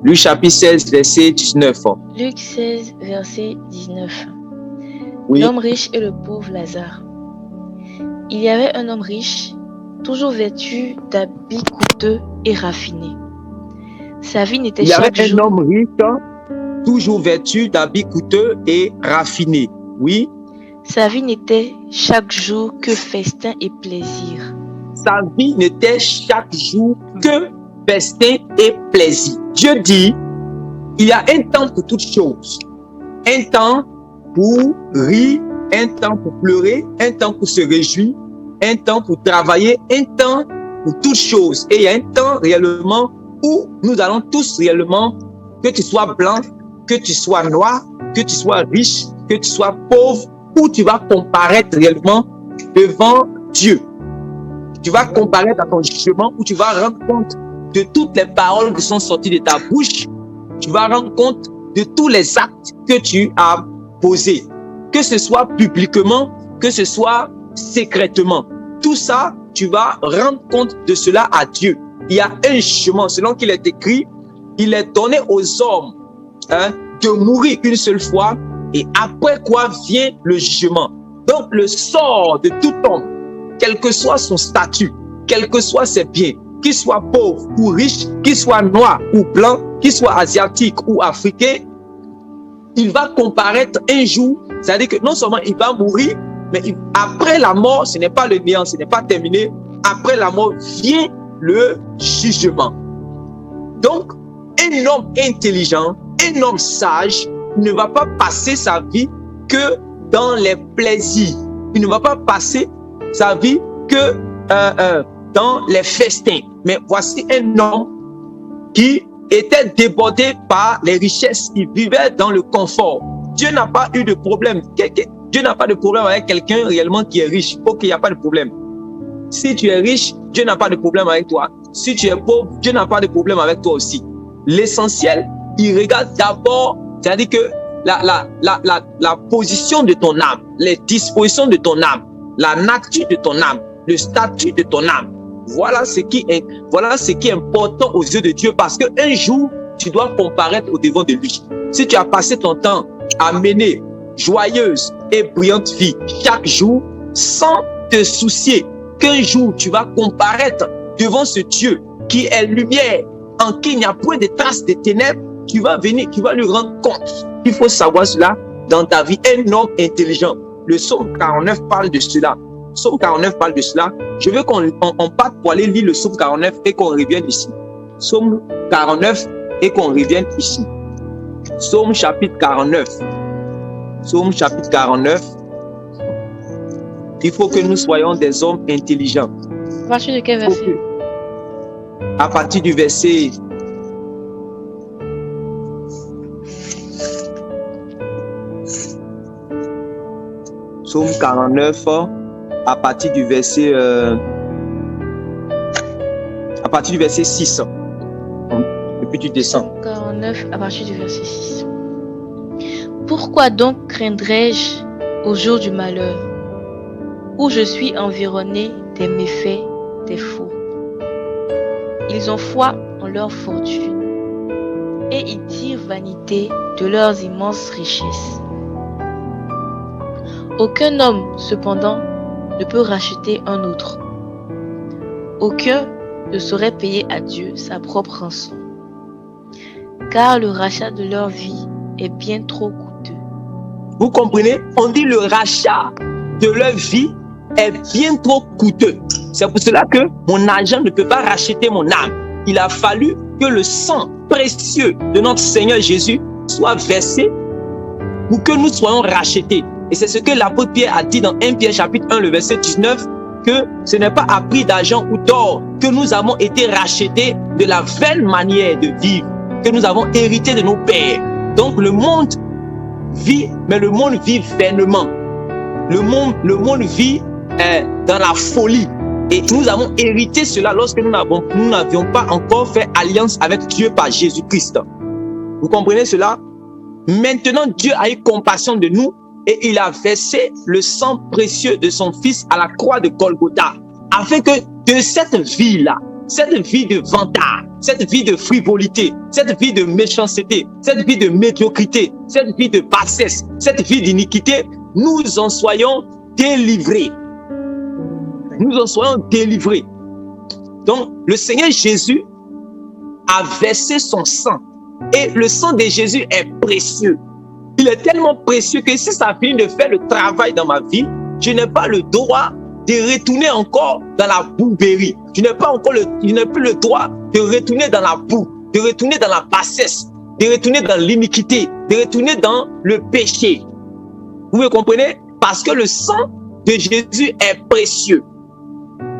Luc chapitre 16, verset 19. Luc 16, verset 19. Oui. L'homme riche et le pauvre Lazare. Il y avait un homme riche, toujours vêtu d'habits coûteux et raffinés. Sa vie n'était Il y avait chaque un jour... homme riche, toujours vêtu d'habits coûteux et raffinés. Oui. Sa vie n'était chaque jour que festin et plaisir. Sa vie n'était chaque jour que festin et plaisir. Dieu dit, il y a un temps pour toutes choses. Un temps pour rire, un temps pour pleurer, un temps pour se réjouir, un temps pour travailler, un temps pour toutes choses. Et il y a un temps réellement où nous allons tous réellement, que tu sois blanc, que tu sois noir, que tu sois riche, que tu sois pauvre, où tu vas comparaître réellement devant Dieu. Tu vas comparaître à ton jugement, où tu vas rendre compte de toutes les paroles qui sont sorties de ta bouche. Tu vas rendre compte de tous les actes que tu as posés, que ce soit publiquement, que ce soit secrètement. Tout ça, tu vas rendre compte de cela à Dieu. Il y a un jugement, selon qu'il est écrit, il est donné aux hommes de mourir une seule fois, et après quoi vient le jugement. Donc le sort de tout homme, quel que soit son statut, quels que soient ses biens, qu'il soit pauvre ou riche, qu'il soit noir ou blanc, qu'il soit asiatique ou africain, il va comparaître un jour, c'est-à-dire que non seulement il va mourir, mais après la mort, ce n'est pas le néant, ce n'est pas terminé. Après la mort vient le jugement. Donc, un homme intelligent, un homme sage, ne va pas passer sa vie que dans les plaisirs. Il ne va pas passer sa vie que dans les festins. Mais voici un homme qui était débordé par les richesses. Il vivait dans le confort. Dieu n'a pas eu de problème. Dieu n'a pas de problème avec quelqu'un réellement qui est riche. Ok, il n'y a pas de problème. Si tu es riche, Dieu n'a pas de problème avec toi. Si tu es pauvre, Dieu n'a pas de problème avec toi aussi. L'essentiel, il regarde d'abord, c'est-à-dire que la position de ton âme, les dispositions de ton âme, la nature de ton âme, le statut de ton âme. Voilà ce qui est important aux yeux de Dieu, parce qu'un jour, tu dois comparaître au devant de lui. Si tu as passé ton temps à mener joyeuse et brillante vie chaque jour, sans te soucier qu'un jour tu vas comparaître devant ce Dieu qui est lumière, en qui il n'y a point de traces de ténèbres, tu vas venir, tu vas lui rendre compte. Il faut savoir cela dans ta vie. Un homme intelligent. Le psaume 49 parle de cela. Le psaume 49 parle de cela. Je veux qu'on parte pour aller lire le psaume 49 et qu'on revienne ici. Psaume 49 et qu'on revienne ici. Psaume chapitre 49. Psaume chapitre 49. Il faut que nous soyons des hommes intelligents. À partir de quel verset? À partir du verset... Psaume 49, à partir du verset 6. Et puis tu descends. Psaume 49, à partir du verset 6. Pourquoi donc craindrais-je au jour du malheur, où je suis environné des méfaits des fous? Ils ont foi en leur fortune, et ils tirent vanité de leurs immenses richesses. Aucun homme, cependant, ne peut racheter un autre. Aucun ne saurait payer à Dieu sa propre rançon, car le rachat de leur vie est bien trop coûteux. Vous comprenez? On dit le rachat de leur vie est bien trop coûteux. C'est pour cela que mon argent ne peut pas racheter mon âme. Il a fallu que le sang précieux de notre Seigneur Jésus soit versé pour que nous soyons rachetés. Et c'est ce que l'apôtre Pierre a dit dans 1 Pierre chapitre 1, le verset 19, que ce n'est pas à prix d'argent ou d'or que nous avons été rachetés de la vaine manière de vivre, que nous avons hérité de nos pères. Donc le monde vit, mais le monde vit vainement. Le monde vit dans la folie. Et nous avons hérité cela lorsque nous n'avions pas encore fait alliance avec Dieu par Jésus-Christ. Vous comprenez cela? Maintenant, Dieu a eu compassion de nous et il a versé le sang précieux de son Fils à la croix de Golgotha, afin que de cette vie-là, cette vie de vantard, cette vie de frivolité, cette vie de méchanceté, cette vie de médiocrité, cette vie de bassesse, cette vie d'iniquité, nous en soyons délivrés. Nous en soyons délivrés. Donc, le Seigneur Jésus a versé son sang. Et le sang de Jésus est précieux. Il est tellement précieux que si ça finit de faire le travail dans ma vie, je n'ai pas le droit de retourner encore dans la bouberie. Je n'ai plus le droit de retourner dans la boue, de retourner dans la bassesse, de retourner dans l'iniquité, de retourner dans le péché. Vous me comprenez? Parce que le sang de Jésus est précieux.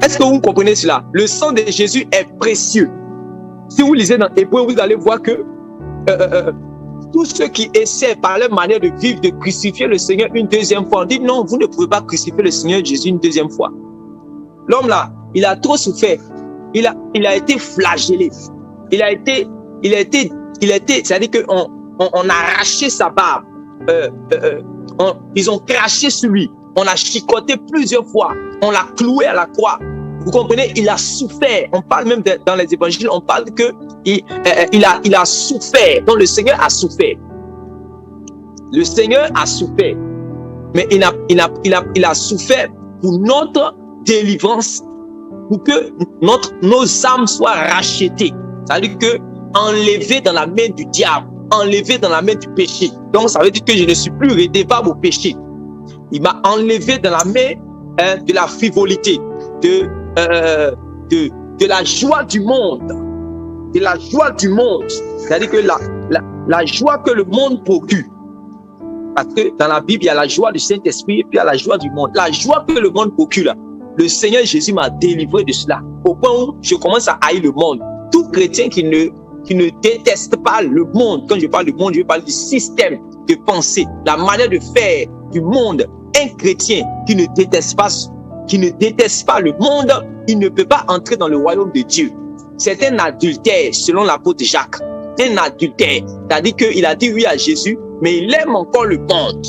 Est-ce que vous comprenez cela? Le sang de Jésus est précieux. Si vous lisez dans Hébreux, vous allez voir que tous ceux qui essaient par leur manière de vivre de crucifier le Seigneur une deuxième fois, on dit non, vous ne pouvez pas crucifier le Seigneur Jésus une deuxième fois. L'homme là, il a trop souffert. Il a été flagellé. C'est-à-dire qu'on a arraché sa barbe. Ils ont craché sur lui. On l'a chicoté plusieurs fois. On l'a cloué à la croix. Vous comprenez? Il a souffert. On parle même dans les évangiles, on parle que il a souffert. Donc le Seigneur a souffert. Le Seigneur a souffert. Mais il a souffert pour notre délivrance, pour que nos âmes soient rachetées. C'est-à-dire que enlevées dans la main du diable, enlevées dans la main du péché. Donc ça veut dire que je ne suis plus redevable au péché. Il m'a enlevé dans la main de la frivolité, de la joie du monde. De la joie du monde. C'est-à-dire que la joie que le monde procure. Parce que dans la Bible, il y a la joie du Saint-Esprit et puis il y a la joie du monde. La joie que le monde procure, là, le Seigneur Jésus m'a délivré de cela. Au point où je commence à haïr le monde. Tout chrétien qui ne déteste pas le monde, quand je parle du monde, je parle du système de pensée, la manière de faire du monde. Un chrétien qui ne déteste pas le monde, il ne peut pas entrer dans le royaume de Dieu. C'est un adultère, selon l'apôtre Jacques. Un adultère. C'est-à-dire qu'il a dit oui à Jésus, mais il aime encore le monde.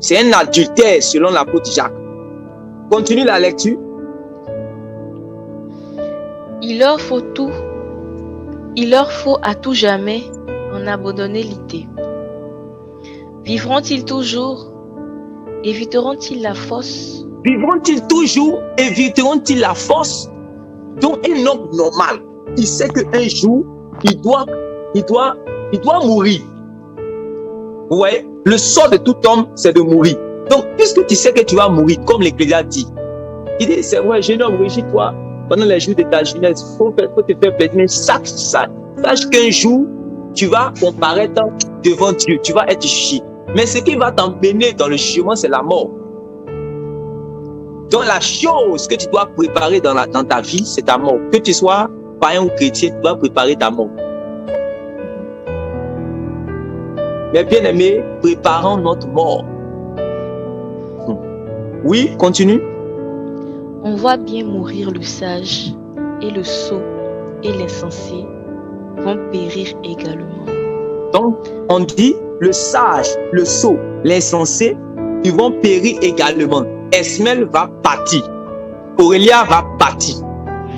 C'est un adultère, selon l'apôtre Jacques. Continue la lecture. Il leur faut tout. Il leur faut à tout jamais en abandonner l'idée. Vivront-ils toujours? Éviteront-ils la fosse? Vivront-ils toujours? Éviteront-ils la fosse? Donc un homme normal, il sait qu'un jour, il doit mourir. Ouais, le sort de tout homme, c'est de mourir. Donc, puisque tu sais que tu vas mourir, comme l'Ecclésiaste dit, il dit, c'est vrai, jeune homme, régis-toi pendant les jours de ta jeunesse. Faut te faire plaisir. Mais sache qu'un jour, tu vas comparaître devant Dieu. Tu vas être jugé. Mais ce qui va t'emmener dans le jugement, c'est la mort. Donc, la chose que tu dois préparer dans ta vie, c'est ta mort. Que tu sois païen ou chrétien, tu dois préparer ta mort. Mais bien aimé, préparons notre mort. Oui, continue. On voit bien mourir le sage, et le sot et l'insensé vont périr également. Donc, on dit le sage, le sot, l'insensé, ils vont périr également. Esmel va partir. Aurélia va partir.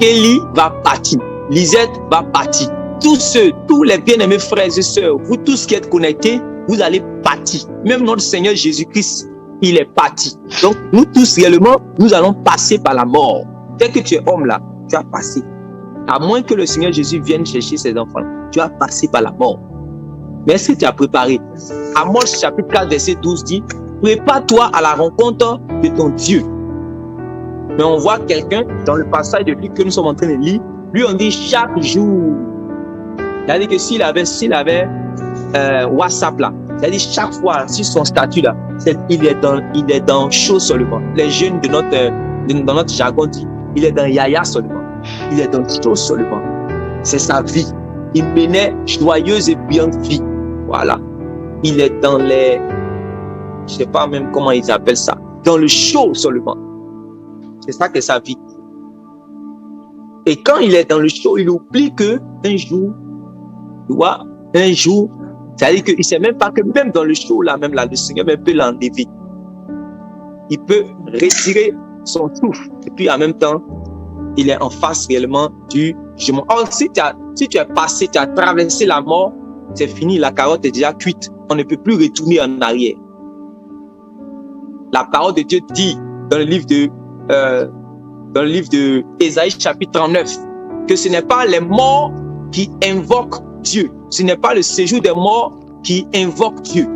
Kelly va partir. Lisette va partir. Tous les bien-aimés frères et sœurs, vous tous qui êtes connectés, vous allez partir. Même notre Seigneur Jésus-Christ, il est parti. Donc, nous tous réellement, nous allons passer par la mort. Dès que tu es homme là, tu vas passer. À moins que le Seigneur Jésus vienne chercher ses enfants, tu vas passer par la mort. Mais est-ce que tu as préparé? Amos chapitre 4, verset 12 dit, prépare-toi à la rencontre de ton Dieu. Mais on voit quelqu'un dans le passage de Luc que nous sommes en train de lire, lui on dit chaque jour. C'est-à-dire que s'il avait WhatsApp là, c'est-à-dire chaque fois sur son statut là, il est dans chaud seulement. Les jeunes dans notre jargon dit, il est dans yaya seulement. Il est dans chaud seulement. C'est sa vie. Il menait joyeuse et brillante vie. Voilà. Il est dans les, je sais pas même comment ils appellent ça, dans le chaud seulement. C'est ça que sa vie. Et quand il est dans le chaud, il oublie que un jour, c'est-à-dire qu'il ne sait même pas que même dans le chaud, là, même là, le Seigneur peut l'enlever. Il peut retirer son souffle et puis en même temps il est en face réellement du jugement. Or, si tu es passé, tu as traversé la mort, c'est fini, la carotte est déjà cuite. On ne peut plus retourner en arrière. La parole de Dieu dit dans le livre de Ésaïe chapitre 39 que ce n'est pas les morts qui invoquent Dieu. Ce n'est pas le séjour des morts qui invoque Dieu.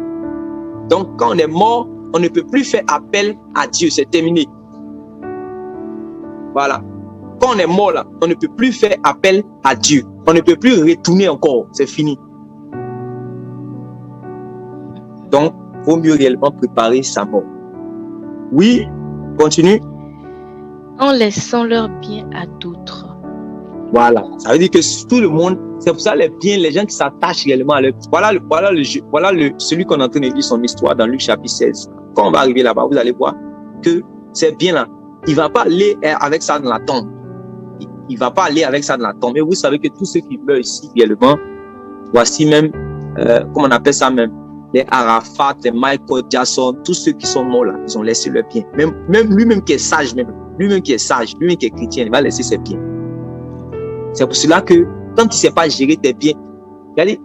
Donc, quand on est mort, on ne peut plus faire appel à Dieu. C'est terminé. Voilà. Quand on est mort là, on ne peut plus faire appel à Dieu. On ne peut plus retourner encore. C'est fini. Donc, il vaut mieux réellement préparer sa mort. Oui, continue. En laissant leur bien à d'autres. Voilà. Ça veut dire que tout le monde, c'est pour ça les biens, les gens qui s'attachent réellement à leur. Voilà celui qu'on est en train de lire son histoire dans Luc chapitre 16. Quand on va arriver là-bas, vous allez voir que ces biens-là, il ne va pas aller avec ça dans la tombe. Il ne va pas aller avec ça dans la tombe. Mais vous savez que tous ceux qui meurent ici réellement, voici même, comment on appelle ça même, les Arafat, les Michael Jackson, tous ceux qui sont morts là, ils ont laissé leurs biens. Même lui-même qui est sage, lui-même qui est sage, lui-même qui est chrétien, il va laisser ses biens. C'est pour cela que quand tu ne sais pas gérer tes biens,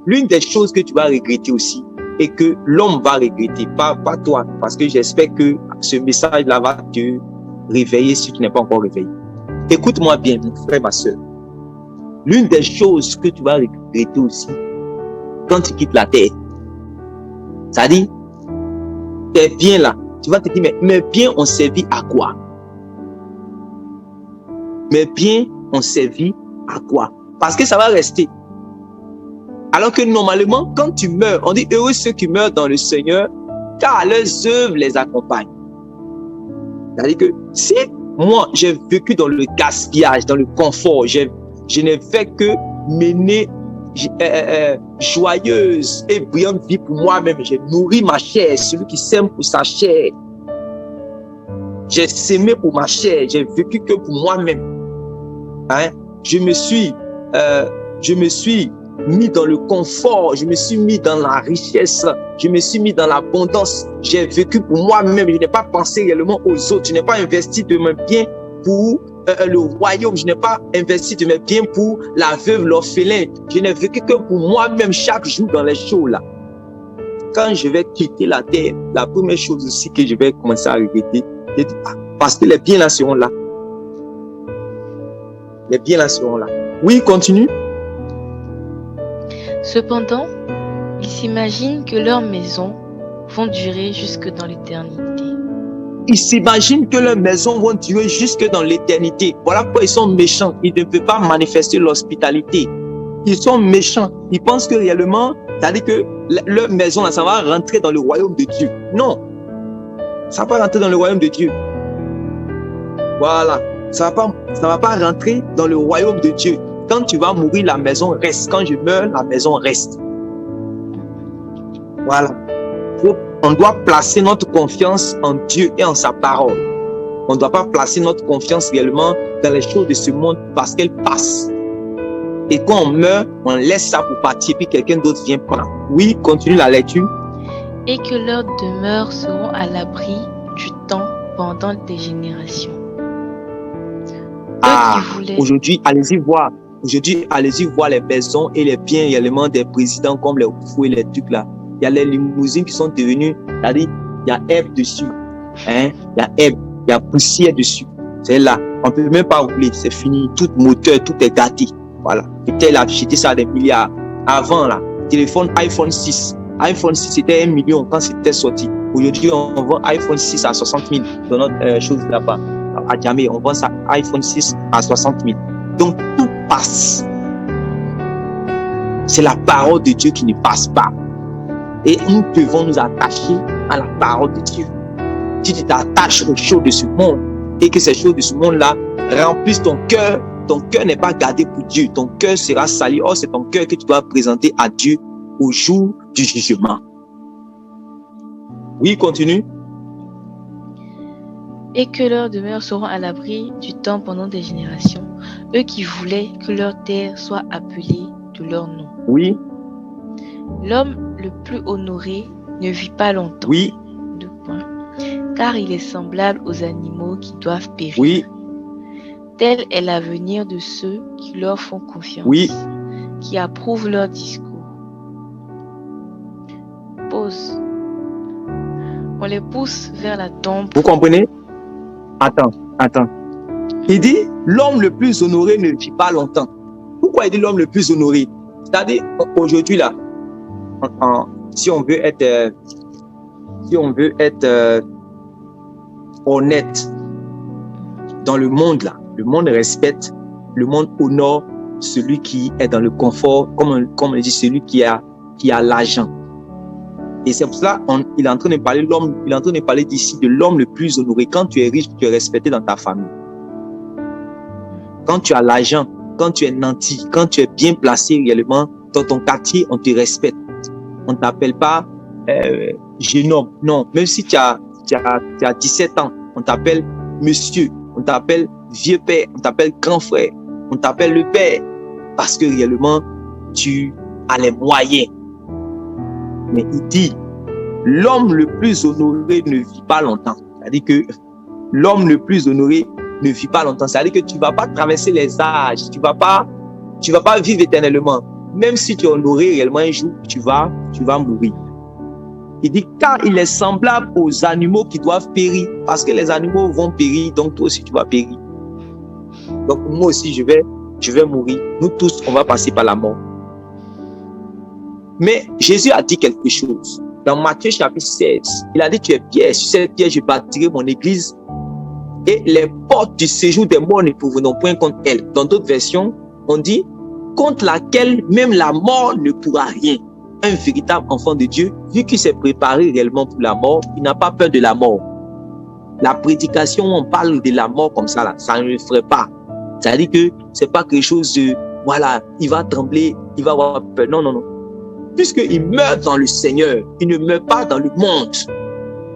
l'une des choses que tu vas regretter aussi, et que l'homme va regretter, pas toi, parce que j'espère que ce message-là va te réveiller si tu n'es pas encore réveillé. Écoute-moi bien, mon frère, ma soeur. L'une des choses que tu vas regretter aussi, quand tu quittes la terre, c'est-à-dire, tes biens là, tu vas te dire, mais mes biens ont servi à quoi? Mes biens ont servi à quoi? Parce que ça va rester. Alors que normalement, quand tu meurs, on dit heureux ceux qui meurent dans le Seigneur, car leurs œuvres les accompagnent. C'est-à-dire que si moi, j'ai vécu dans le gaspillage, dans le confort, je n'ai fait que mener joyeuse et brillante vie pour moi-même. J'ai nourri ma chair, celui qui sème pour sa chair. J'ai sémé pour ma chair, j'ai vécu que pour moi-même. Hein? Je me suis mis dans le confort, je me suis mis dans la richesse, je me suis mis dans l'abondance. J'ai vécu pour moi-même, je n'ai pas pensé réellement aux autres, je n'ai pas investi de mes biens pour le royaume, je n'ai pas investi de mes biens pour la veuve, l'orphelin. Je n'ai vécu que pour moi-même chaque jour dans les choses là. Quand je vais quitter la terre, la première chose aussi que je vais commencer à regretter, c'est parce que les biens là seront là. Les biens là seront là. Oui, continue. Cependant, ils s'imaginent que leurs maisons vont durer jusque dans l'éternité. Ils s'imaginent que leurs maisons vont durer jusque dans l'éternité. Voilà pourquoi ils sont méchants. Ils ne peuvent pas manifester l'hospitalité. Ils sont méchants. Ils pensent que réellement, c'est-à-dire que leur maison, là, ça va rentrer dans le royaume de Dieu. Non. Ça ne va pas rentrer dans le royaume de Dieu. Voilà. Ça ne va pas rentrer dans le royaume de Dieu. Quand tu vas mourir, la maison reste. Quand je meurs, la maison reste. Voilà. On doit placer notre confiance en Dieu et en sa parole. On ne doit pas placer notre confiance réellement dans les choses de ce monde parce qu'elles passent. Et quand on meurt, on laisse ça pour partir, puis quelqu'un d'autre vient prendre. Oui, continue la lecture. Et que leurs demeures seront à l'abri du temps pendant des générations. Aujourd'hui, allez-y voir. Aujourd'hui, allez-y voir les maisons et les biens réellement des présidents comme les fous et les trucs là. Il y a les limousines qui sont devenues, c'est-à-dire, il y a herbe dessus. Hein? Il y a herbe, il y a poussière dessus. C'est là. On ne peut même pas rouler. C'est fini. Tout moteur, tout est gâté. Voilà. Peut-être il a acheté ça à des milliards. Avant, là, téléphone iPhone 6. iPhone 6, c'était 1 million quand c'était sorti. Aujourd'hui, on vend iPhone 6 à 60 000 dans notre chose là-bas. À Djamé, on vend ça iPhone 6 à 60 000. Donc, tout passe. C'est la parole de Dieu qui ne passe pas. Et nous devons nous attacher à la parole de Dieu. Si tu t'attaches aux choses de ce monde et que ces choses de ce monde-là remplissent ton cœur n'est pas gardé pour Dieu. Ton cœur sera sali. Or, c'est ton cœur que tu dois présenter à Dieu au jour du jugement. Oui, continue. Et que leurs demeures seront à l'abri du temps pendant des générations, eux qui voulaient que leur terre soit appelée de leur nom. Oui. L'homme le plus honoré ne vit pas longtemps. Oui. Car il est semblable aux animaux qui doivent périr. Oui. Tel est l'avenir de ceux qui leur font confiance, Oui. qui approuvent leur discours. Pause. On les pousse vers la tombe. Vous comprenez? Attends. Il dit, l'homme le plus honoré ne vit pas longtemps. Pourquoi il dit l'homme le plus honoré? C'est-à-dire, aujourd'hui là, si on veut être honnête dans le monde là, le monde respecte, le monde honore celui qui est dans le confort, comme on dit, celui qui a l'argent. Et c'est pour cela il est en train de parler d'ici de l'homme le plus honoré. Quand tu es riche, tu es respecté dans ta famille. Quand tu as l'argent, quand tu es nanti, quand tu es bien placé réellement dans ton quartier, on te respecte. On ne t'appelle pas jeune homme. Non, même si tu as 17 ans, on t'appelle monsieur, on t'appelle vieux père, on t'appelle grand frère, on t'appelle le père. Parce que réellement, tu as les moyens. Mais il dit, l'homme le plus honoré ne vit pas longtemps. C'est-à-dire que l'homme le plus honoré ne vit pas longtemps. C'est-à-dire que tu ne vas pas traverser les âges. Tu vas pas vivre éternellement. Même si tu es honoré réellement un jour, tu vas mourir. Il dit, car il est semblable aux animaux qui doivent périr. Parce que les animaux vont périr, donc toi aussi tu vas périr. Donc moi aussi je vais mourir. Nous tous, on va passer par la mort. Mais Jésus a dit quelque chose. Dans Matthieu chapitre 16, il a dit, tu es pierre, sur cette pierre je bâtirai mon église et les portes du séjour des morts ne pourront point contre elle. Dans d'autres versions, on dit, contre laquelle même la mort ne pourra rien. Un véritable enfant de Dieu, vu qu'il s'est préparé réellement pour la mort, il n'a pas peur de la mort. La prédication, on parle de la mort comme ça, là, ça ne le ferait pas. C'est-à-dire que c'est pas quelque chose de, voilà, il va trembler, il va avoir peur. Non. Puisqu'il meurt dans le Seigneur, il ne meurt pas dans le monde.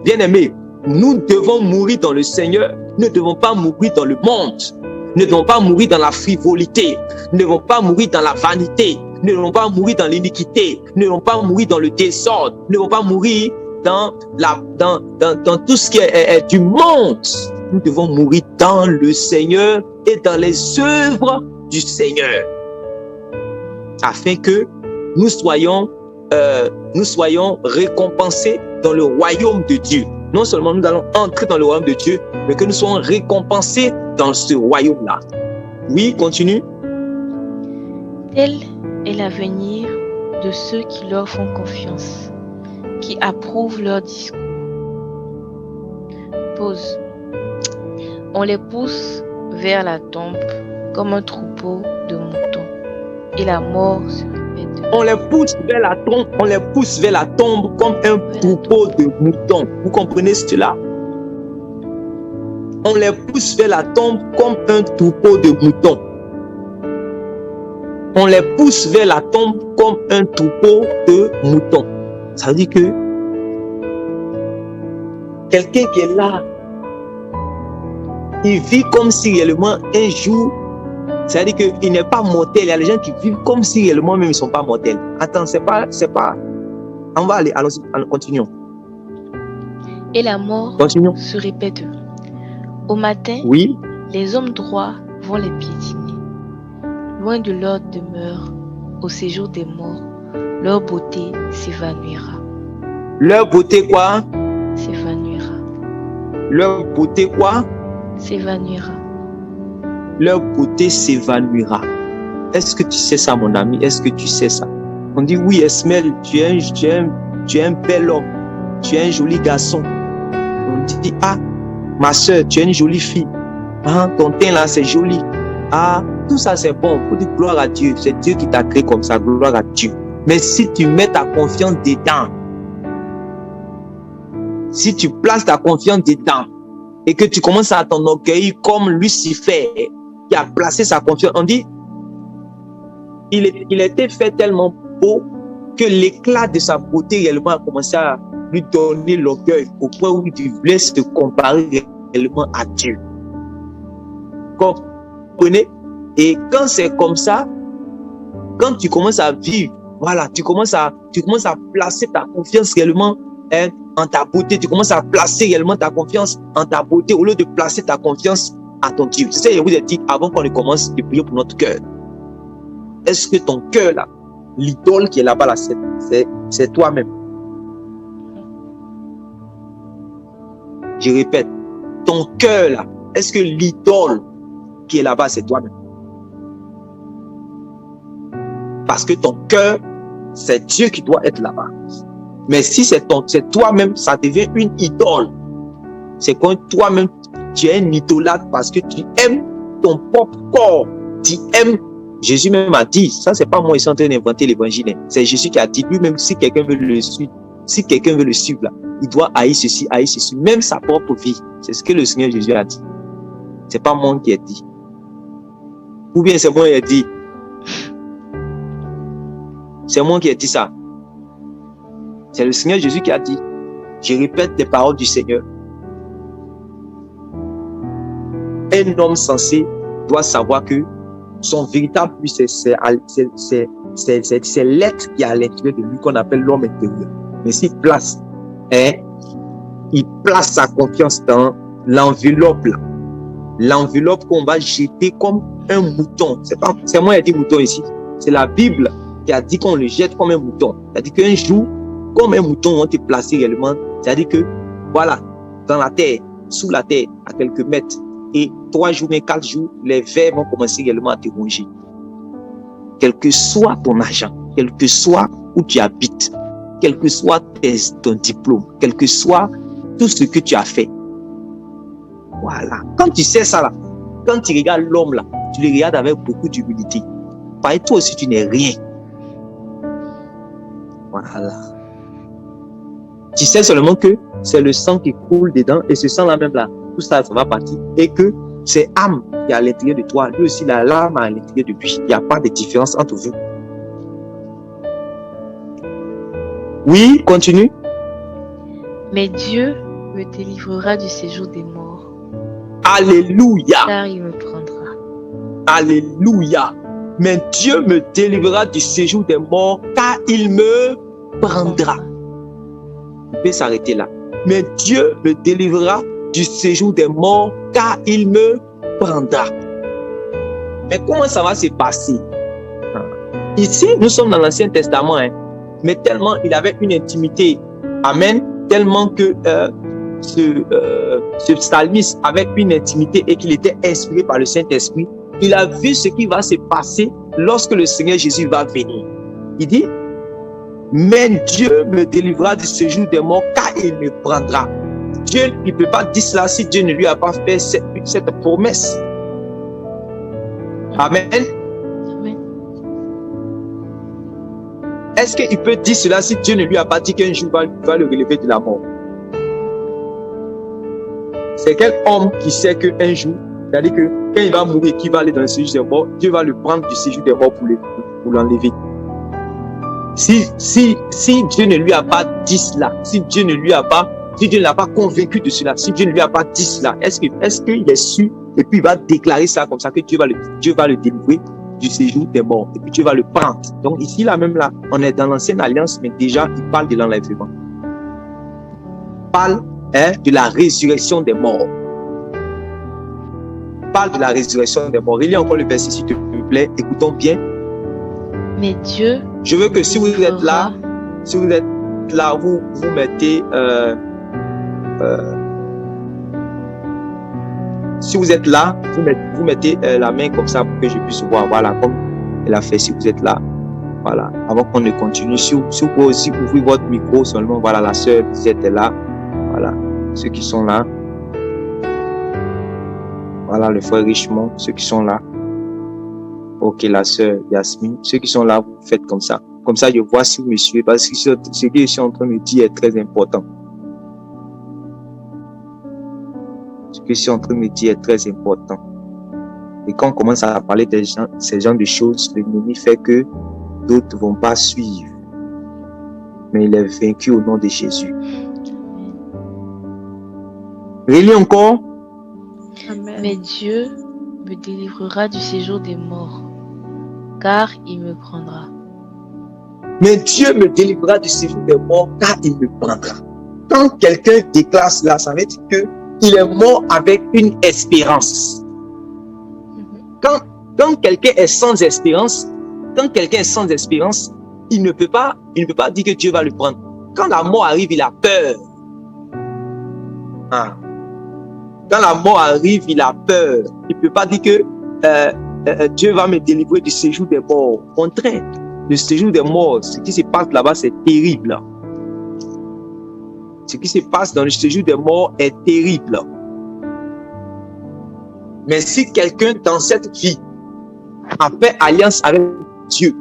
Bien-aimés, nous devons mourir dans le Seigneur, nous ne devons pas mourir dans le monde. Nous ne devons pas mourir dans la frivolité, nous ne devons pas mourir dans la vanité, nous ne devons pas mourir dans l'iniquité, nous ne devons pas mourir dans le désordre, nous ne devons pas mourir dans tout ce qui est du monde. Nous devons mourir dans le Seigneur et dans les œuvres du Seigneur, afin que nous soyons récompensés dans le royaume de Dieu. Non seulement nous allons entrer dans le royaume de Dieu, mais que nous soyons récompensés dans ce royaume-là. Oui, continue. Tel est l'avenir de ceux qui leur font confiance, qui approuvent leur discours. Pause. On les pousse vers la tombe comme un troupeau de moutons, et la mort se répète. On les pousse vers la tombe comme un troupeau de moutons. Vous comprenez cela? On les pousse vers la tombe comme un troupeau de moutons. On les pousse vers la tombe comme un troupeau de moutons. Ça veut dire que quelqu'un qui est là, il vit comme si réellement un jour, c'est-à-dire qu'il n'est pas mortel. Il y a des gens qui vivent comme si réellement même ils ne sont pas mortels. Attends, c'est pas. On va aller, allons-y, continuons. Et la mort se répète. Au matin, oui, les hommes droits vont les piétiner. Loin de leur demeure, au séjour des morts, leur beauté s'évanouira. Leur beauté quoi? S'évanouira. Leur beauté quoi? S'évanouira. Leur beauté s'évanouira. Est-ce que tu sais ça, mon ami? Est-ce que tu sais ça? On dit oui, Esmel, tu es un bel homme. Tu es un joli garçon. On dit ah, ma soeur, tu es une jolie fille. Ah, ton teint là, c'est joli. Ah, tout ça c'est bon. Pour dire gloire à Dieu. C'est Dieu qui t'a créé comme ça. Gloire à Dieu. Mais si tu mets ta confiance dedans, si tu places ta confiance dedans et que tu commences à t'enorgueillir comme Lucifer qui a placé sa confiance, on dit il était fait tellement beau que l'éclat de sa beauté réellement a commencé à lui donner l'orgueil au point où il voulait se comparer réellement à Dieu. Comprenez? Et quand c'est comme ça, quand tu commences à vivre, voilà, tu commences à placer ta confiance réellement en ta beauté. Tu commences à placer réellement ta confiance en ta beauté au lieu de placer ta confiance à ton Dieu. C'est ça, je vous ai dit avant qu'on ne commence de prier pour notre cœur. Est-ce que ton cœur là, l'idole qui est là-bas, là, c'est toi-même? Je répète, ton cœur là, est-ce que l'idole qui est là-bas, c'est toi-même? Parce que ton cœur, c'est Dieu qui doit être là-bas. Mais si c'est toi-même, ça devient une idole. C'est quand toi-même, tu es un idolâtre parce que tu aimes ton propre corps. Tu aimes. Jésus même a dit, ça c'est pas moi qui suis en train d'inventer l'évangile. C'est Jésus qui a dit, lui-même, si quelqu'un veut le suivre, là, il doit haïr ceci, même sa propre vie. C'est ce que le Seigneur Jésus a dit. C'est pas moi qui ai dit. Ou bien c'est moi qui ai dit. C'est moi qui ai dit ça. C'est le Seigneur Jésus qui a dit. Je répète les paroles du Seigneur. Un homme sensé doit savoir que son véritable but, c'est l'être qui est à l'intérieur de lui qu'on appelle l'homme intérieur. Mais s'il place, il place sa confiance dans l'enveloppe là. L'enveloppe qu'on va jeter comme un mouton. C'est moi qui ai dit mouton ici. C'est la Bible qui a dit qu'on le jette comme un mouton. C'est-à-dire qu'un jour, comme un mouton, on te placer réellement. C'est-à-dire que, voilà, dans la terre, sous la terre, à quelques mètres, et 3 jours, mais 4 jours, les vers vont commencer réellement à te ronger. Quel que soit ton argent, quel que soit où tu habites, quel que soit ton diplôme, quel que soit tout ce que tu as fait. Voilà. Quand tu sais ça là, quand tu regardes l'homme là, tu le regardes avec beaucoup d'humilité. Parce que toi aussi, tu n'es rien. Voilà. Tu sais seulement que c'est le sang qui coule dedans et ce sang là même là, tout ça, ça va partir. Et que c'est âme qui est à l'intérieur de toi. Lui aussi, la l'âme à l'intérieur de lui. Il n'y a pas de différence entre vous. Oui, continue. Mais Dieu me délivrera du séjour des morts. Alléluia. Car il me prendra. Alléluia. Mais Dieu me délivrera du séjour des morts car il me prendra. On peut s'arrêter là. Mais Dieu me délivrera du séjour des morts car il me prendra. Mais comment ça va se passer? Ici, nous sommes dans l'Ancien Testament, mais tellement il avait une intimité. Amen. Tellement que ce psalmiste avait une intimité et qu'il était inspiré par le Saint-Esprit. Il a vu ce qui va se passer lorsque le Seigneur Jésus va venir. Il dit, mais Dieu me délivrera du séjour des morts car il me prendra. Dieu ne peut pas dire cela si Dieu ne lui a pas fait cette promesse. Amen. Amen. Est-ce qu'il peut dire cela si Dieu ne lui a pas dit qu'un jour il va le relever de la mort? C'est quel homme qui sait qu'un jour, c'est-à-dire que quand il va mourir, qu'il va aller dans le séjour des morts, Dieu va le prendre du séjour des morts pour l'enlever. Si Dieu ne lui a pas dit cela, si Dieu ne l'a pas convaincu de cela, si Dieu ne lui a pas dit cela, est-ce qu'il est sûr et puis il va déclarer ça comme ça que Dieu va le délivrer du séjour des morts et puis Dieu va le prendre. Donc ici là même là, on est dans l'ancienne alliance, mais déjà il parle de l'enlèvement. Il parle de la résurrection des morts. Il parle de la résurrection des morts. Il y a encore le verset s'il te plaît, écoutons bien. Mais Dieu, je veux que si vous êtes là, vous mettez si vous êtes là, vous mettez la main comme ça pour que je puisse voir. Voilà, comme elle a fait. Si vous êtes là, voilà. Avant qu'on ne continue, si vous pouvez aussi ouvrir votre micro seulement. Voilà, la sœur Lisette est là. Voilà, ceux qui sont là. Voilà, le frère Richemont, ceux qui sont là. Ok, la sœur Yasmine, ceux qui sont là, vous faites comme ça. Comme ça, je vois si vous me suivez, parce que ce que je suis en train de dire est très important. Ce que je suis en train de dire est très important. Et quand on commence à parler de ces genres de choses, l'ennemi fait que d'autres ne vont pas suivre. Mais il est vaincu au nom de Jésus. Relis encore. Amen. Mais Dieu me délivrera du séjour des morts, car il me prendra. Mais Dieu me délivrera du séjour des morts, car il me prendra. Quand quelqu'un déclare cela, ça veut dire qu'il est mort avec une espérance. Quand quelqu'un est sans espérance, il ne peut pas dire que Dieu va le prendre. Quand la mort arrive, il a peur. Quand la mort arrive, il a peur. Il ne peut pas dire que Dieu va me délivrer du séjour des morts. Au contraire, le séjour des morts, ce qui se passe là-bas, c'est terrible. Ce qui se passe dans le séjour des morts est terrible. Mais si quelqu'un dans cette vie a fait alliance avec Dieu,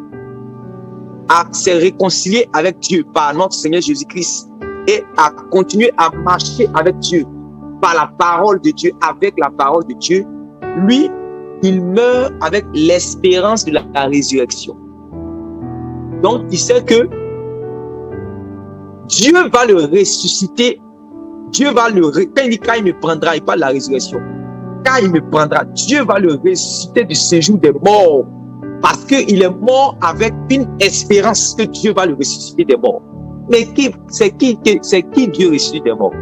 s'est réconcilié avec Dieu par notre Seigneur Jésus-Christ et a continué à marcher avec Dieu par la parole de Dieu, avec la parole de Dieu, lui, il meurt avec l'espérance de la résurrection. Donc, il sait que Dieu va le ressusciter. Dieu va quand il me prendra, il parle de la résurrection. Quand il me prendra, Dieu va le ressusciter du séjour des morts. Parce qu'il est mort avec une espérance que Dieu va le ressusciter des morts. Mais c'est qui Dieu ressuscite des morts?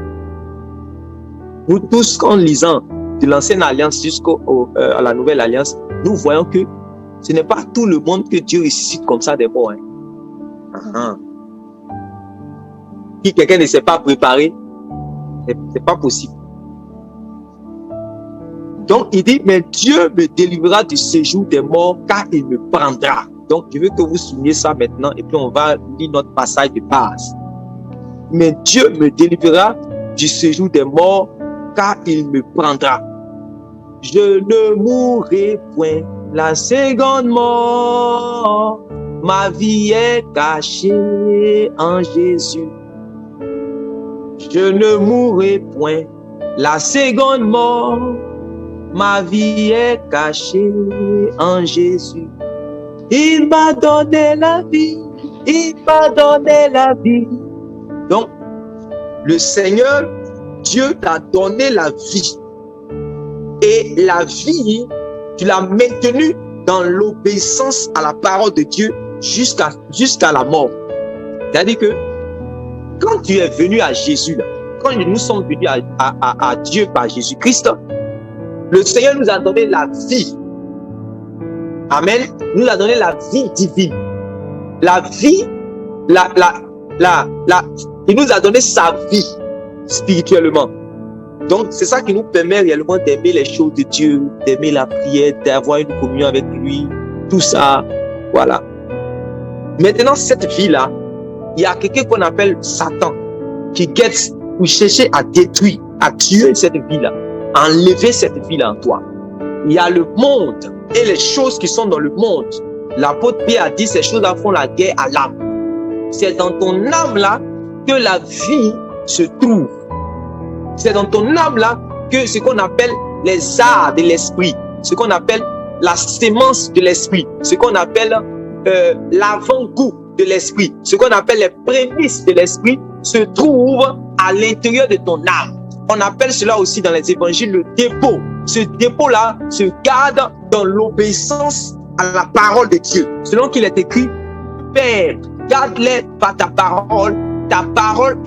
Nous tous, en lisant de l'ancienne alliance jusqu'à la nouvelle alliance, nous voyons que ce n'est pas tout le monde que Dieu ressuscite comme ça des morts. Si quelqu'un ne s'est pas préparé, c'est pas possible. Donc, il dit, mais Dieu me délivrera du séjour des morts car il me prendra. Donc, je veux que vous souligniez ça maintenant et puis on va lire notre passage de base. Mais Dieu me délivrera du séjour des morts car il me prendra. Je ne mourrai point la seconde mort. Ma vie est cachée en Jésus. Je ne mourrai point la seconde mort. Ma vie est cachée en Jésus. Il m'a donné la vie. Il m'a donné la vie. Donc, le Seigneur, Dieu t'a donné la vie. Et la vie, tu l'as maintenue dans l'obéissance à la parole de Dieu jusqu'à la mort. C'est-à-dire que quand tu es venu à Jésus, là, quand nous sommes venus à Dieu par Jésus-Christ, le Seigneur nous a donné la vie. Amen. Il nous a donné la vie divine. La vie, il nous a donné sa vie spirituellement. Donc, c'est ça qui nous permet réellement d'aimer les choses de Dieu, d'aimer la prière, d'avoir une communion avec lui, tout ça. Voilà. Maintenant, cette vie-là, il y a quelqu'un qu'on appelle Satan qui guette ou chercher à détruire, à tuer cette vie-là, à enlever cette vie-là en toi. Il y a le monde et les choses qui sont dans le monde. L'apôtre Pierre a dit ces choses-là font la guerre à l'âme. C'est dans ton âme-là que la vie se trouve. C'est dans ton âme-là que ce qu'on appelle les arts de l'esprit, ce qu'on appelle la sémence de l'esprit, ce qu'on appelle l'avant-goût de l'esprit, ce qu'on appelle les prémices de l'esprit se trouve à l'intérieur de ton âme. On appelle cela aussi dans les évangiles le dépôt. Ce dépôt-là se garde dans l'obéissance à la parole de Dieu. Selon qu'il est écrit, Père, garde-les par ta parole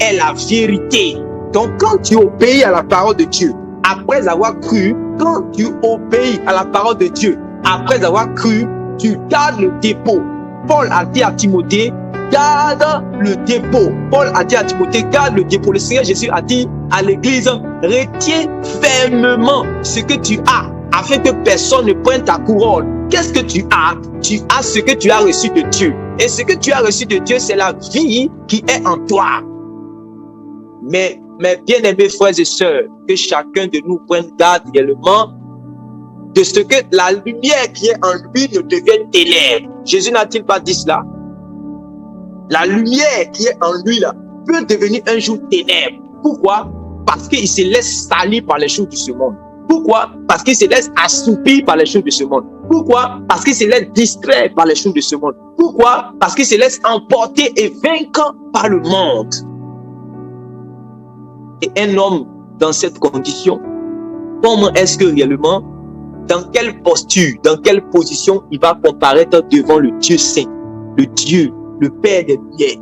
est la vérité. Donc quand tu obéis à la parole de Dieu, après avoir cru, quand tu obéis à la parole de Dieu, après avoir cru, tu gardes le dépôt. Paul a dit à Timothée, garde le dépôt. Paul a dit à Timothée, garde le dépôt. Le Seigneur Jésus a dit à l'église, retiens fermement ce que tu as, afin que personne ne prenne ta couronne. Qu'est-ce que tu as? Tu as ce que tu as reçu de Dieu. Et ce que tu as reçu de Dieu, c'est la vie qui est en toi. Mais bien-aimés frères et sœurs, que chacun de nous prenne garde également de ce que la lumière qui est en lui ne devienne ténèbres. Jésus n'a-t-il pas dit cela? La lumière qui est en lui là peut devenir un jour ténèbres. Pourquoi? Parce qu'il se laisse salir par les choses de ce monde. Pourquoi? Parce qu'il se laisse assoupir par les choses de ce monde. Pourquoi? Parce qu'il se laisse distraire par les choses de ce monde. Pourquoi? Parce qu'il se laisse emporter et vaincre par le monde. Et un homme dans cette condition, comment est-ce que réellement, dans quelle posture, dans quelle position il va comparaître devant le Dieu saint, le Dieu, le Père des lumières?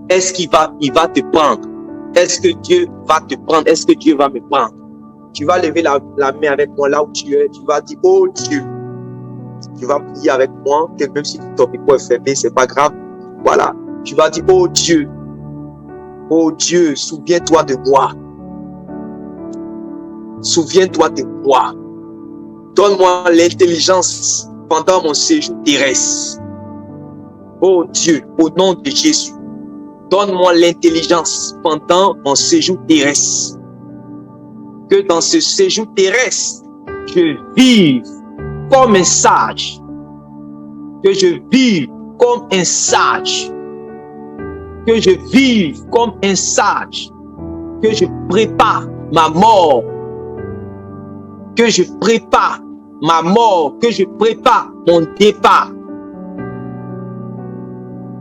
Est-ce qu'il va te prendre? Est-ce que Dieu va te prendre? Est-ce que Dieu va me prendre? Tu vas lever la main avec moi là où tu es. Tu vas dire, oh Dieu. Tu vas prier avec moi, que même si ton micro est fermé, c'est pas grave. Voilà. Tu vas dire, oh Dieu, souviens-toi de moi. Souviens-toi de moi. Donne-moi l'intelligence pendant mon séjour terrestre. Oh Dieu, au nom de Jésus, donne-moi l'intelligence pendant mon séjour terrestre. Que dans ce séjour terrestre, je vive comme un sage. Que je vive comme un sage. Que je vive comme un sage. Que je prépare ma mort. Que je prépare ma mort. Que je prépare mon départ.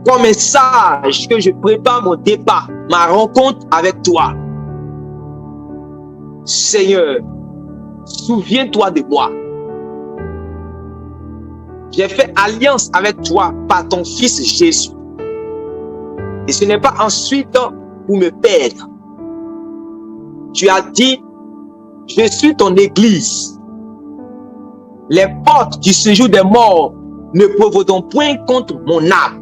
Comme un sage, que je prépare mon départ, ma rencontre avec toi. Seigneur, souviens-toi de moi. J'ai fait alliance avec toi par ton Fils Jésus. Et ce n'est pas ensuite pour me perdre. Tu as dit, je suis ton église. Les portes du séjour des morts ne prévaudront point contre mon âme.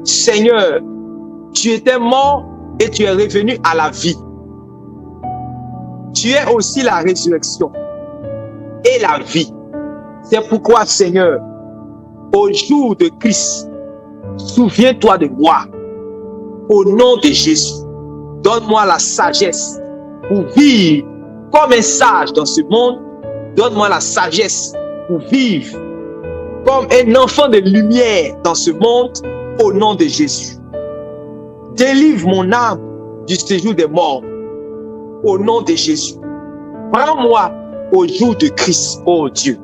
Seigneur, tu étais mort et tu es revenu à la vie. Tu es aussi la résurrection et la vie. C'est pourquoi, Seigneur, au jour de Christ, souviens-toi de moi. Au nom de Jésus, donne-moi la sagesse pour vivre comme un sage dans ce monde. Donne-moi la sagesse pour vivre comme un enfant de lumière dans ce monde. Au nom de Jésus. Délivre mon âme du séjour des morts. Au nom de Jésus. Prends-moi au jour de Christ, oh Dieu.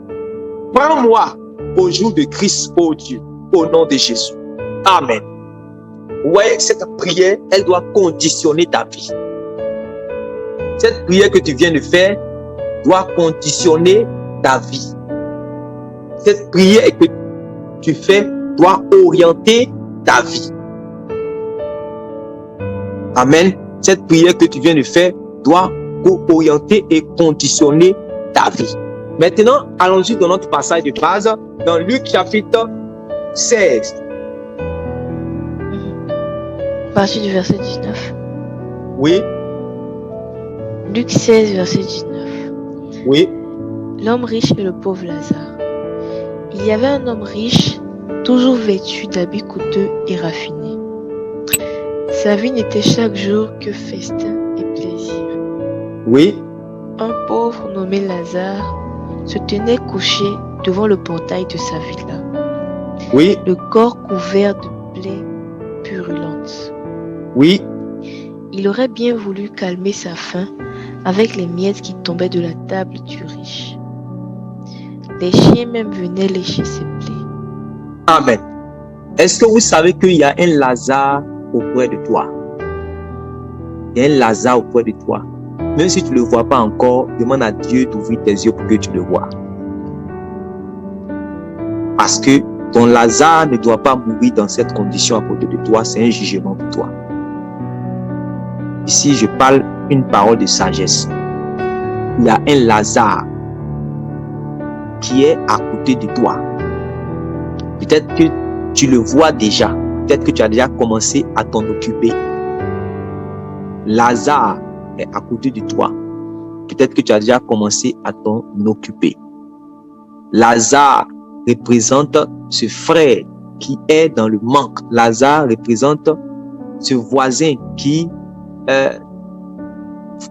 Prends-moi au jour de Christ, oh Dieu. Au nom de Jésus. Amen. Ouais, cette prière, elle doit conditionner ta vie. Cette prière que tu viens de faire doit conditionner ta vie. Cette prière que tu fais doit orienter ta vie. Amen. Cette prière que tu viens de faire doit orienter et conditionner ta vie. Maintenant, allons-y dans notre passage de base, dans Luc chapitre 16. Partie du verset 19. Oui. Luc 16, verset 19. Oui. L'homme riche et le pauvre Lazare. Il y avait un homme riche, toujours vêtu d'habits coûteux et raffinés. Sa vie n'était chaque jour que festin et plaisir. Oui. Un pauvre nommé Lazare se tenait couché devant le portail de sa villa. Oui. Le corps couvert de plaies purulentes. Oui. Il aurait bien voulu calmer sa faim avec les miettes qui tombaient de la table du riche. Les chiens même venaient lécher ses plaies. Amen. Est-ce que vous savez qu'il y a un Lazare auprès de toi? Il y a un Lazare auprès de toi. Même si tu ne le vois pas encore, demande à Dieu d'ouvrir tes yeux pour que tu le vois. Parce que ton Lazare ne doit pas mourir dans cette condition à côté de toi. C'est un jugement pour toi. Ici, je parle une parole de sagesse. Il y a un Lazare qui est à côté de toi. Peut-être que tu le vois déjà. Peut-être que tu as déjà commencé à t'en occuper. Lazare est à côté de toi. Peut-être que tu as déjà commencé à t'en occuper. Lazare représente ce frère qui est dans le manque. Lazare représente ce voisin qui,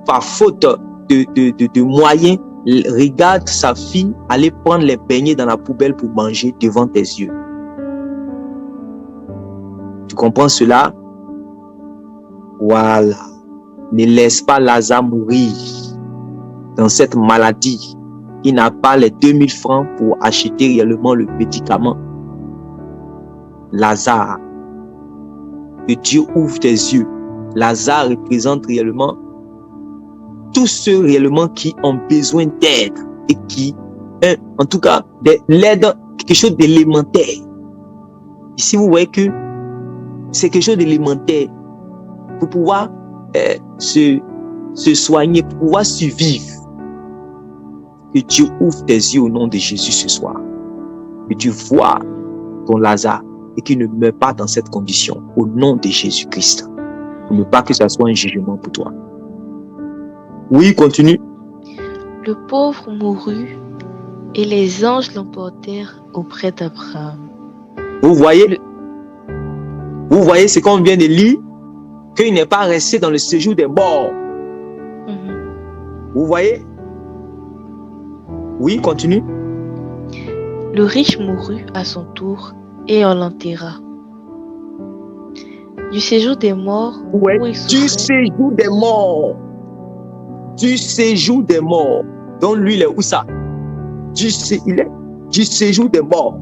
par faute de moyens, regarde sa fille aller prendre les beignets dans la poubelle pour manger devant tes yeux. Tu comprends cela? Voilà. Ne laisse pas Lazare mourir dans cette maladie. Il n'a pas les 2000 francs pour acheter réellement le médicament. Lazare, que Dieu ouvre tes yeux. Lazare représente réellement tous ceux réellement qui ont besoin d'aide et qui, en tout cas, de l'aide, quelque chose d'élémentaire. Ici, vous voyez que c'est quelque chose d'élémentaire pour pouvoir se se soigner, pour pouvoir survivre, que Dieu ouvre tes yeux au nom de Jésus ce soir. Que tu vois ton Lazare et qu'il ne meurt pas dans cette condition au nom de Jésus-Christ. Pour ne pas que ça soit un jugement pour toi. Oui, continue. Le pauvre mourut et les anges l'emportèrent auprès d'Abraham. Vous voyez ce qu'on vient de lire, qu'il n'est pas resté dans le séjour des morts. Vous voyez? Oui, continue. Le riche mourut à son tour et on l'enterra. Du séjour des morts, Ouais, où il du séjour des morts. Du séjour des morts. Donc lui, il est où ça? Il est du séjour des morts.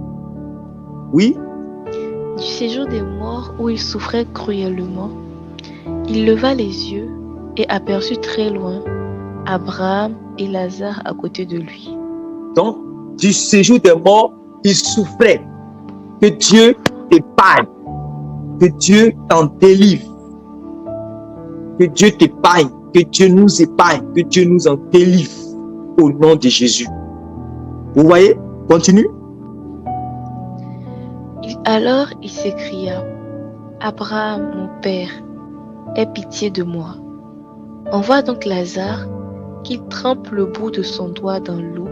Oui? Du séjour des morts où il souffrait cruellement, il leva les yeux et aperçut très loin Abraham et Lazare à côté de lui. Donc, du séjour des morts, il souffrait. Que Dieu t'épargne. Que Dieu t'en délivre. Que Dieu t'épargne. Que Dieu nous épargne. Que Dieu nous en délivre. Au nom de Jésus. Vous voyez? Continue. Alors il s'écria: Abraham, mon père, aie pitié de moi. Envoie donc Lazare qu'il trempe le bout de son doigt dans l'eau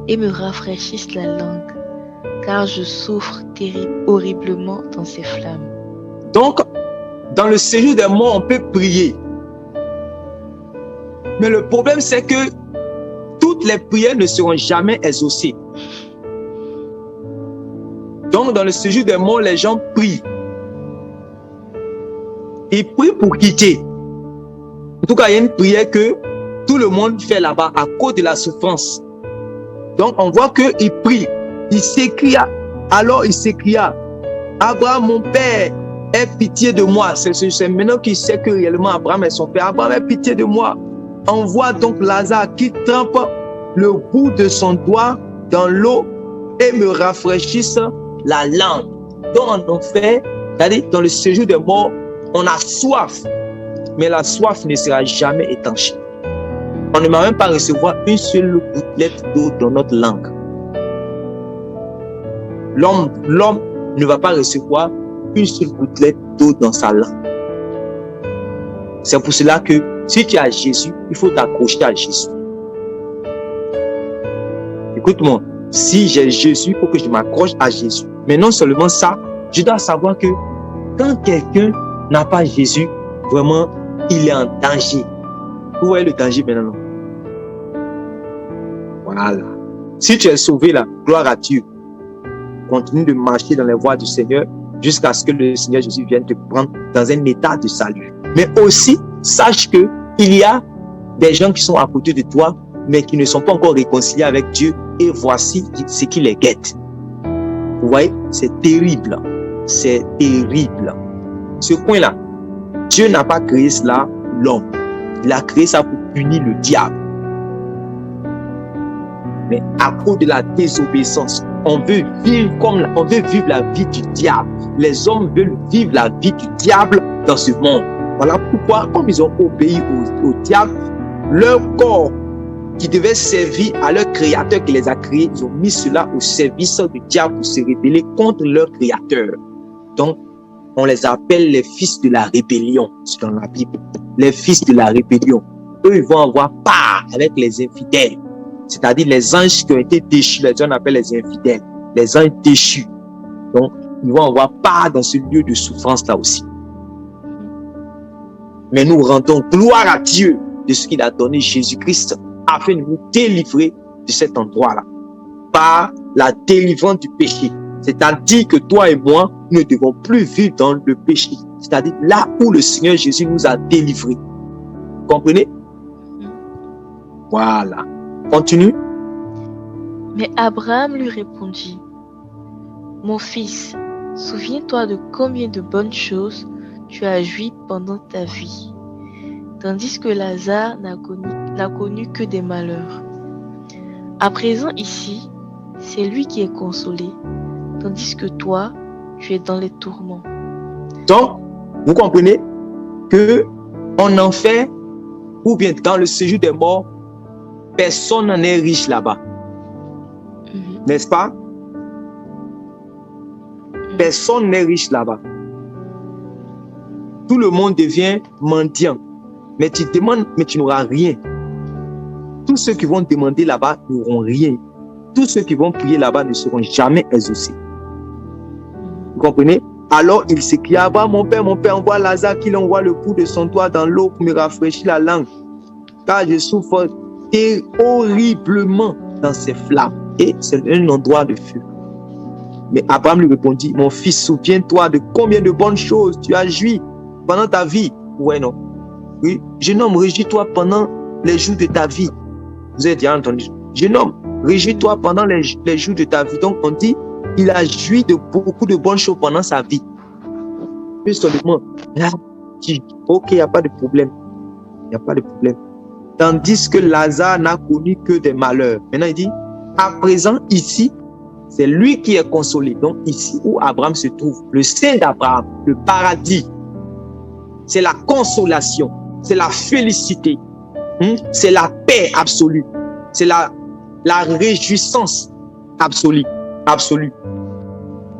et me rafraîchisse la langue, car je souffre horriblement dans ces flammes. Donc, dans le séjour des morts, on peut prier. Mais le problème, c'est que toutes les prières ne seront jamais exaucées. Donc, dans le séjour des morts, les gens prient. Ils prient pour quitter. En tout cas, il y a une prière que tout le monde fait là-bas à cause de la souffrance. Donc, on voit qu'il prie. Il s'écria. Alors, il s'écria: Abraham, mon père, aie pitié de moi. C'est maintenant qu'il sait que réellement Abraham est son père. Abraham, aie pitié de moi. Envoie donc Lazare qui trempe le bout de son doigt dans l'eau et me rafraîchisse la langue. Donc, en enfer, c'est-à-dire dans le séjour des morts, on a soif. Mais la soif ne sera jamais étanchée. On ne va même pas recevoir une seule gouttelette d'eau dans notre langue. L'homme ne va pas recevoir une seule gouttelette d'eau dans sa langue. C'est pour cela que si tu as Jésus, il faut t'accrocher à Jésus. Écoute-moi, si j'ai Jésus, il faut que je m'accroche à Jésus. Mais non seulement ça, je dois savoir que quand quelqu'un n'a pas Jésus, vraiment, il est en danger. Vous voyez le danger maintenant? Voilà. Si tu es sauvé là, gloire à Dieu. Continue de marcher dans les voies du Seigneur jusqu'à ce que le Seigneur Jésus vienne te prendre dans un état de salut. Mais aussi, sache que il y a des gens qui sont à côté de toi, mais qui ne sont pas encore réconciliés avec Dieu, et voici ce qui les guette. Vous voyez, c'est terrible. C'est terrible. Ce point-là, Dieu n'a pas créé cela, l'homme. Il a créé ça pour punir le diable. Mais à cause de la désobéissance, on veut vivre la vie du diable. Les hommes veulent vivre la vie du diable dans ce monde. Voilà pourquoi, comme ils ont obéi au diable, leur corps qui devait servir à leur créateur qui les a créés, ils ont mis cela au service du diable pour se rebeller contre leur créateur. Donc, on les appelle les fils de la rébellion, c'est dans la Bible. Les fils de la rébellion. Eux, ils vont avoir part avec les infidèles. C'est-à-dire les anges qui ont été déchus, les gens on appelle les infidèles. Les anges déchus. Donc, ils vont avoir part dans ce lieu de souffrance là aussi. Mais nous rendons gloire à Dieu de ce qu'il a donné Jésus-Christ afin de nous délivrer de cet endroit-là. Par la délivrance du péché. C'est-à-dire que toi et moi, nous ne devons plus vivre dans le péché. C'est-à-dire là où le Seigneur Jésus nous a délivrés. Vous comprenez? Voilà. Continue. Mais Abraham lui répondit: Mon fils, souviens-toi de combien de bonnes choses tu as joui pendant ta vie, tandis que Lazare n'a connu que des malheurs. À présent ici, c'est lui qui est consolé, tandis que toi, tu es dans les tourments. Donc, vous comprenez que en enfer, ou bien dans le séjour des morts, personne n'est riche là-bas. N'est-ce pas? Personne n'est riche là-bas. Tout le monde devient mendiant. Mais tu demandes, mais tu n'auras rien. Tous ceux qui vont demander là-bas n'auront rien. Tous ceux qui vont prier là-bas ne seront jamais exaucés. Vous comprenez? Alors il s'écria, va mon père, envoie Lazare qu'il envoie le bout de son doigt dans l'eau pour me rafraîchir la langue. Car je souffre horriblement dans ces flammes. Et c'est un endroit de feu. Mais Abraham lui répondit, mon fils, souviens-toi de combien de bonnes choses tu as joui pendant ta vie. Ouais, non. Oui, jeune homme, réjouis-toi pendant les jours de ta vie. Vous avez déjà entendu. Jeune homme, réjouis-toi pendant les jours de ta vie. Donc, on dit, il a joui de beaucoup de bonnes choses pendant sa vie. Puis seulement, ok, il n'y a pas de problème. Il n'y a pas de problème. Tandis que Lazare n'a connu que des malheurs. Maintenant, il dit, à présent, ici, c'est lui qui est consolé. Donc, ici où Abraham se trouve, le sein d'Abraham, le paradis, c'est la consolation, c'est la félicité, c'est la paix absolue, c'est la réjouissance absolue.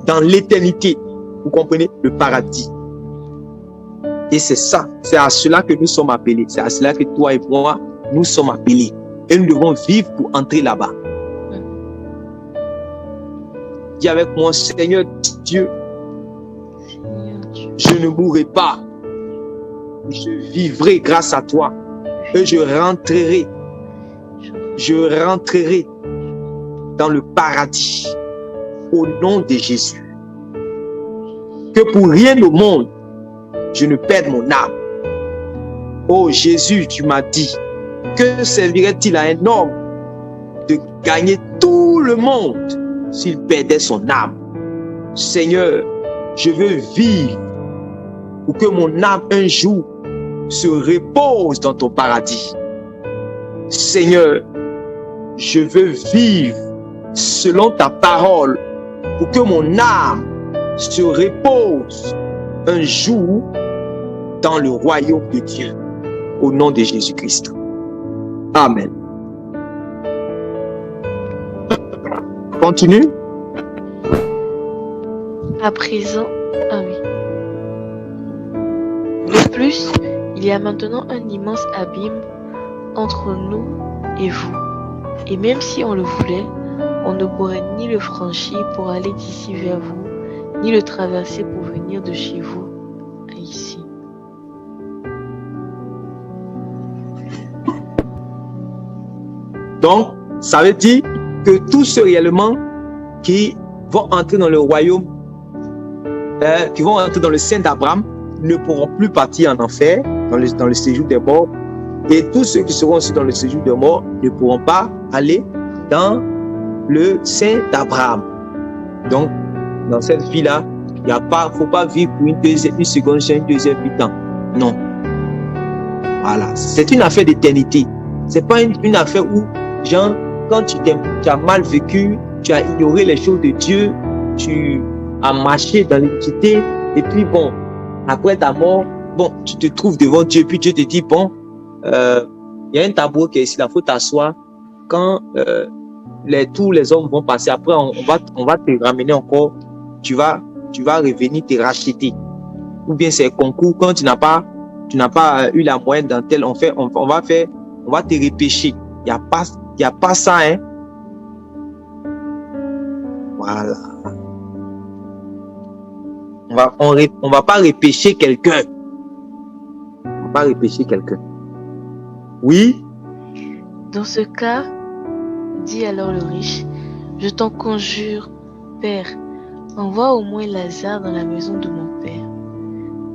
Dans l'éternité, vous comprenez, le paradis. Et c'est ça, c'est à cela que nous sommes appelés, c'est à cela que toi et moi, nous sommes appelés. Et nous devons vivre pour entrer là-bas. Dis avec moi, Seigneur Dieu, je ne mourrai pas. Je vivrai grâce à toi. Et je rentrerai dans le paradis au nom de Jésus. Que pour rien au monde, je ne perde mon âme. Oh Jésus, tu m'as dit, que servirait-il à un homme de gagner tout le monde s'il perdait son âme? Seigneur, je veux vivre pour que mon âme un jour se repose dans ton paradis. Seigneur, je veux vivre selon ta parole pour que mon âme se repose un jour dans le royaume de Dieu. Au nom de Jésus-Christ. Amen. Continue. À présent, De plus, il y a maintenant un immense abîme entre nous et vous. Et même si on le voulait, on ne pourrait ni le franchir pour aller d'ici vers vous, ni le traverser pour venir de chez vous à ici. Donc, ça veut dire que tous ceux réellement qui vont entrer dans le royaume, qui vont entrer dans le sein d'Abraham, ne pourront plus partir en enfer, dans le séjour des morts. Et tous ceux qui seront aussi dans le séjour des morts ne pourront pas aller dans le sein d'Abraham. Donc, dans cette vie-là, il ne faut pas vivre pour une seconde, une deuxième mi-temps. Non. Voilà. C'est une affaire d'éternité. Ce n'est pas une affaire où, genre, quand tu as mal vécu, tu as ignoré les choses de Dieu, tu as marché dans l'iniquité, et puis bon, après ta mort, bon, tu te trouves devant Dieu, puis Dieu te dit, bon, il y a un tableau qui est ici, il faut t'asseoir. Quand tous les hommes vont passer, après on va te ramener encore, tu vas revenir te racheter. Ou bien c'est un concours, quand tu n'as pas eu la moyenne dans tel, on va te repêcher. Il y a pas ça, hein. Voilà. On va pas repêcher quelqu'un. On va pas repêcher quelqu'un. Oui. Dans ce cas, dit alors le riche, je t'en conjure, Père, envoie au moins Lazare dans la maison de mon père,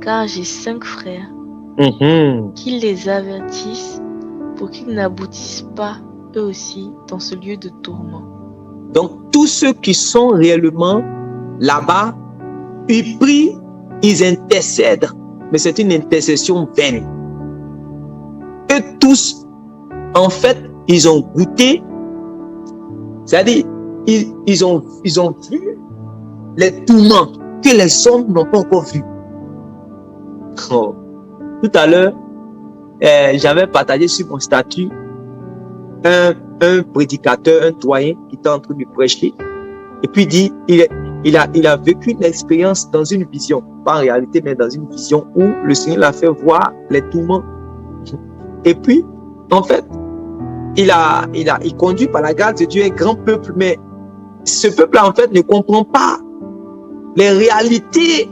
car j'ai 5 frères, qu'ils les avertissent pour qu'ils n'aboutissent pas eux aussi dans ce lieu de tourment. Donc tous ceux qui sont réellement là-bas, ils prient, ils intercèdent, mais c'est une intercession vaine. Eux tous, en fait, ils ont goûté, c'est-à-dire, ils ont vu les tourments que les hommes n'ont pas encore vus. Oh. Tout à l'heure, j'avais partagé sur mon statut un prédicateur, un doyen qui était en train de prêcher. Et puis il a vécu une expérience dans une vision, pas en réalité, mais dans une vision où le Seigneur l'a fait voir les tourments. Et puis, en fait, il conduit par la grâce de Dieu un grand peuple, mais ce peuple-là, en fait, ne comprend pas les réalités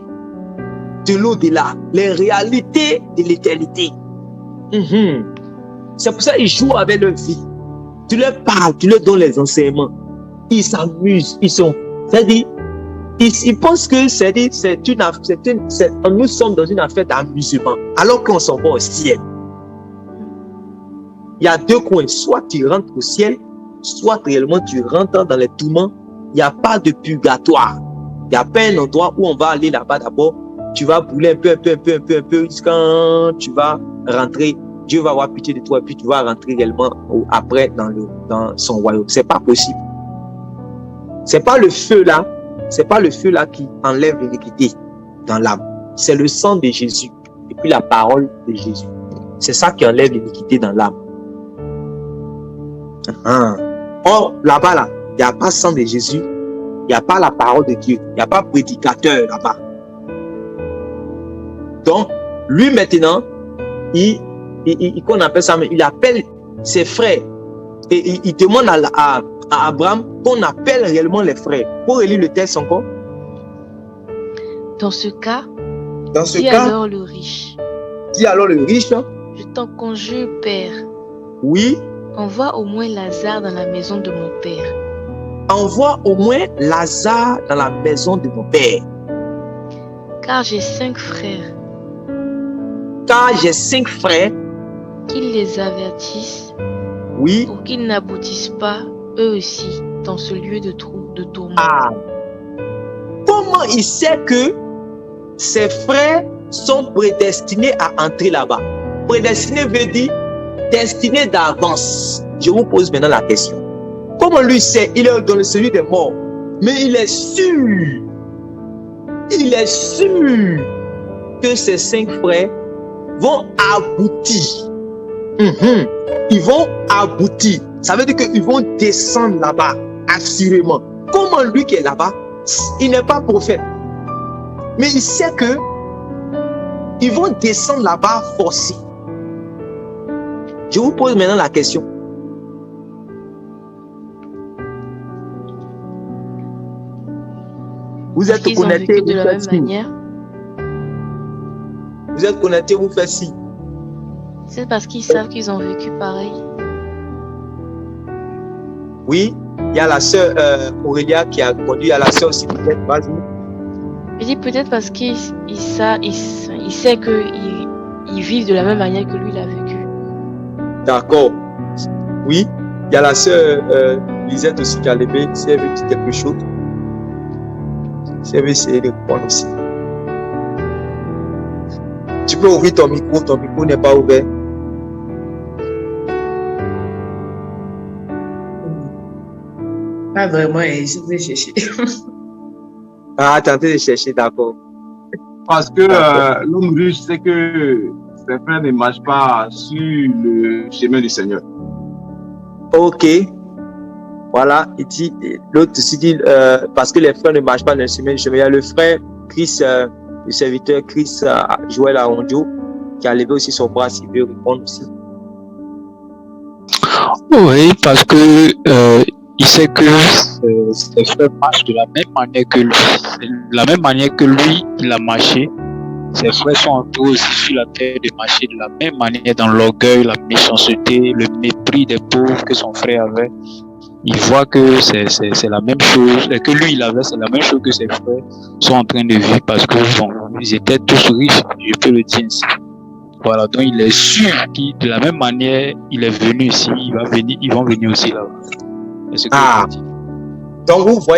de l'au-delà, les réalités de l'éternité. C'est pour ça qu'ils jouent avec leur vie. Tu leur parles, tu leur donnes les enseignements. Ils s'amusent, c'est-à-dire, ils pensent que nous sommes dans une affaire d'amusement, alors qu'on s'en va au ciel. Il y a deux coins, soit tu rentres au ciel, soit réellement tu rentres dans les tourments. Il n'y a pas de purgatoire. Il n'y a pas un endroit où on va aller là-bas d'abord. Tu vas brûler un peu, jusqu'à tu vas rentrer. Dieu va avoir pitié de toi, et puis tu vas rentrer réellement après dans son royaume. C'est pas possible. C'est pas le feu là qui enlève l'iniquité dans l'âme. C'est le sang de Jésus et puis la parole de Jésus. C'est ça qui enlève l'iniquité dans l'âme. Or, là-bas, il n'y a pas sang de Jésus, il n'y a pas la parole de Dieu, il n'y a pas prédicateur là-bas. Donc, lui maintenant, qu'on appelle ça, il appelle ses frères et il demande à Abraham qu'on appelle réellement les frères. Pour relire le texte encore. Dans ce cas, dis alors le riche. Dis alors le riche. Je t'en conjure, Père. Oui. Envoie au moins Lazare dans la maison de mon père. Envoie au moins Lazare dans la maison de mon père. Car j'ai 5 frères. Qu'ils les avertissent. Oui. Pour qu'ils n'aboutissent pas, eux aussi, dans ce lieu de tourment. Comment il sait que ses frères sont prédestinés à entrer là-bas? Prédestiné veut dire destiné d'avance. Je vous pose maintenant la question. Comment lui sait? Il est dans le celui des morts. Mais il est sûr que ses 5 frères vont aboutir. Ils vont aboutir. Ça veut dire qu'ils vont descendre là-bas, assurément. Comment lui qui est là-bas, il n'est pas prophète. Mais il sait que ils vont descendre là-bas forcés. Je vous pose maintenant la question. Vous êtes connectés de la même manière. Vous êtes connectés, vous faites si. C'est parce qu'ils savent qu'ils ont vécu pareil. Oui, il y a la sœur Aurélia qui a conduit, à la sœur aussi peut-être, vas-y. Je dis peut-être parce qu'il sait qu'ils vivent de la même manière que lui il a vécu. D'accord. Oui, il y a la sœur Lisette aussi qui a levé, si elle veut dire quelque chose. Si elle veut essayer de répondre aussi. Tu peux ouvrir ton micro n'est pas ouvert. Pas vraiment, je vais chercher. Ah, t'es en train de chercher, d'accord. Parce que l'homme riche sait que ses frères ne marchent pas sur le chemin du Seigneur. Ok. Voilà, il dit, l'autre aussi dit, parce que les frères ne marchent pas dans le chemin du chemin. Il y a le frère Chris, le serviteur Chris Joël Arondio, qui a levé aussi son bras s'il veut répondre aussi. Oui, parce que il sait que ses frères marchent de la même manière que lui. De la même manière que lui, il a marché. Ses frères sont entrés aussi sur la terre de marcher de la même manière dans l'orgueil, la méchanceté, le mépris des pauvres que son frère avait. Il voit que c'est la même chose, et que lui il avait, c'est la même chose que ses frères sont en train de vivre parce que bon, ils étaient tous riches, je peux le dire ainsi. Voilà, donc il est sûr que de la même manière, il est venu ici, ils vont venir aussi là-bas. Donc vous voyez.